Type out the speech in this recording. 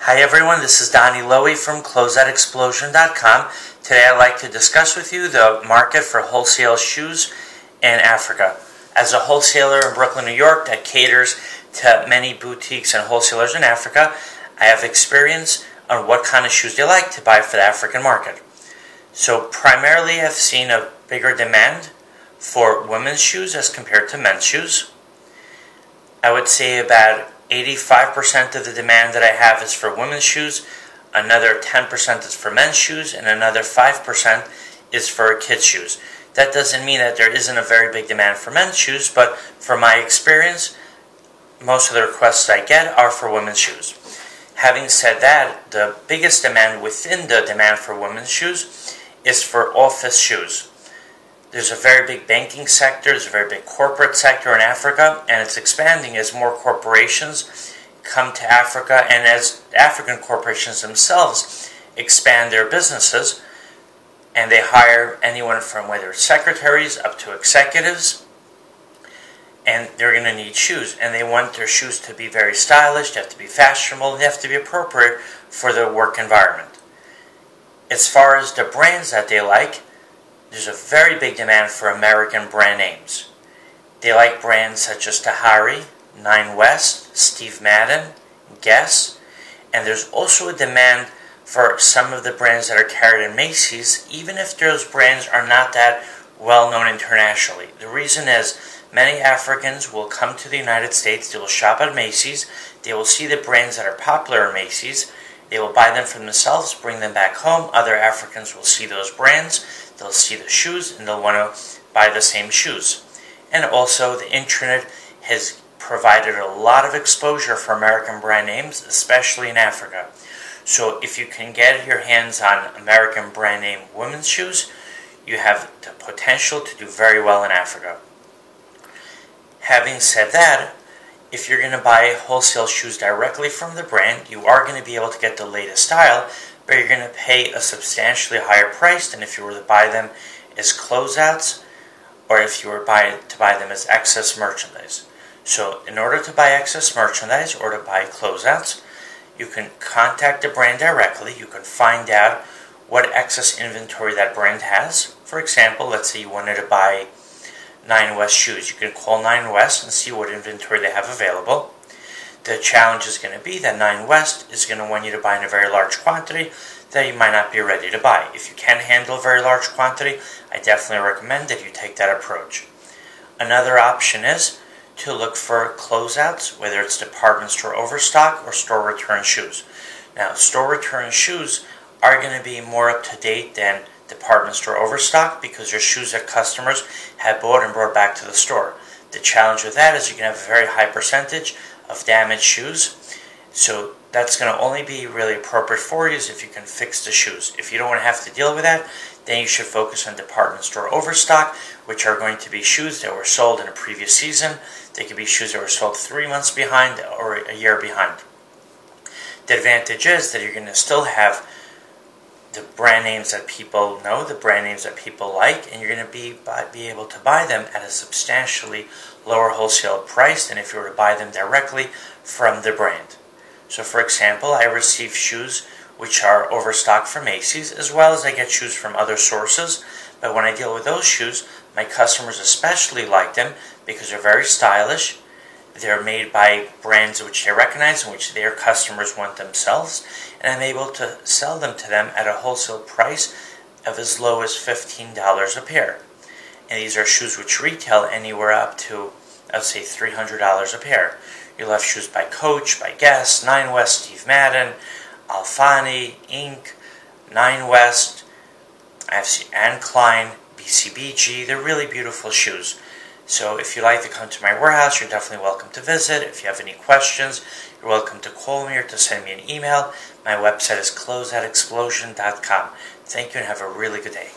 Hi everyone, this is Donny Lowy from Closeout Today I'd like to discuss with you the market for wholesale shoes in Africa. As a wholesaler in Brooklyn, New York that caters to many boutiques and wholesalers in Africa, I have experience on what kind of shoes they like to buy for the African market. So primarily I've seen a bigger demand for women's shoes as compared to men's shoes. I would say about 85% of the demand that I have is for women's shoes, another 10% is for men's shoes, and another 5% is for kids' shoes. That doesn't mean that there isn't a very big demand for men's shoes, but from my experience, most of the requests I get are for women's shoes. Having said that, the biggest demand within the demand for women's shoes is for office shoes. There's a very big banking sector, there's a very big corporate sector in Africa, and it's expanding as more corporations come to Africa and as African corporations themselves expand their businesses, and they hire anyone from whether it's secretaries up to executives, and they're going to need shoes, and they want their shoes to be very stylish, they have to be fashionable, they have to be appropriate for their work environment. As far as the brands that they like, there's a very big demand for American brand names. They like brands such as Tahari, Nine West, Steve Madden, Guess, and there's also a demand for some of the brands that are carried in Macy's, even if those brands are not that well known internationally. The reason is many Africans will come to the United States, they will shop at Macy's, they will see the brands that are popular in Macy's, they will buy them for themselves, bring them back home. Other Africans will see those brands, they'll see the shoes, and they'll want to buy the same shoes. And also, the internet has provided a lot of exposure for American brand names, especially in Africa. So if you can get your hands on American brand name women's shoes, you have the potential to do very well in Africa. Having said that, if you're going to buy wholesale shoes directly from the brand, you are going to be able to get the latest style, but you're going to pay a substantially higher price than if you were to buy them as closeouts or if you were to buy them as excess merchandise. So in order to buy excess merchandise or to buy closeouts, you can contact the brand directly. You can find out what excess inventory that brand has. For example, let's say you wanted to buy Nine West shoes. You can call Nine West and see what inventory they have available. The challenge is going to be that Nine West is going to want you to buy in a very large quantity that you might not be ready to buy. If you can handle a very large quantity, I definitely recommend that you take that approach. Another option is to look for closeouts, whether it's department store overstock or store return shoes. Now, store return shoes are going to be more up to date than department store overstock because they're shoes that customers have bought and brought back to the store. The challenge with that is you can have a very high percentage of damaged shoes, so that's going to only be really appropriate for you is if you can fix the shoes. If you don't want to have to deal with that, then you should focus on department store overstock, which are going to be shoes that were sold in a previous season. They could be shoes that were sold 3 months behind or a year behind. The advantage is that you're going to still have the brand names that people know, the brand names that people like, and you're going to be able to buy them at a substantially lower wholesale price than if you were to buy them directly from the brand. So for example, I receive shoes which are overstocked from Macy's, as well as I get shoes from other sources, but when I deal with those shoes, my customers especially like them because they're very stylish. They're made by brands which they recognize and which their customers want themselves, and I'm able to sell them to them at a wholesale price of as low as $15 a pair. And these are shoes which retail anywhere up to, I'd say, $300 a pair. You'll have shoes by Coach, by Guess, Nine West, Steve Madden, Alfani, Inc., Nine West, I have Anne Klein, BCBG. They're really beautiful shoes. So if you'd like to come to my warehouse, you're definitely welcome to visit. If you have any questions, you're welcome to call me or to send me an email. My website is closeoutexplosion.com. Thank you and have a really good day.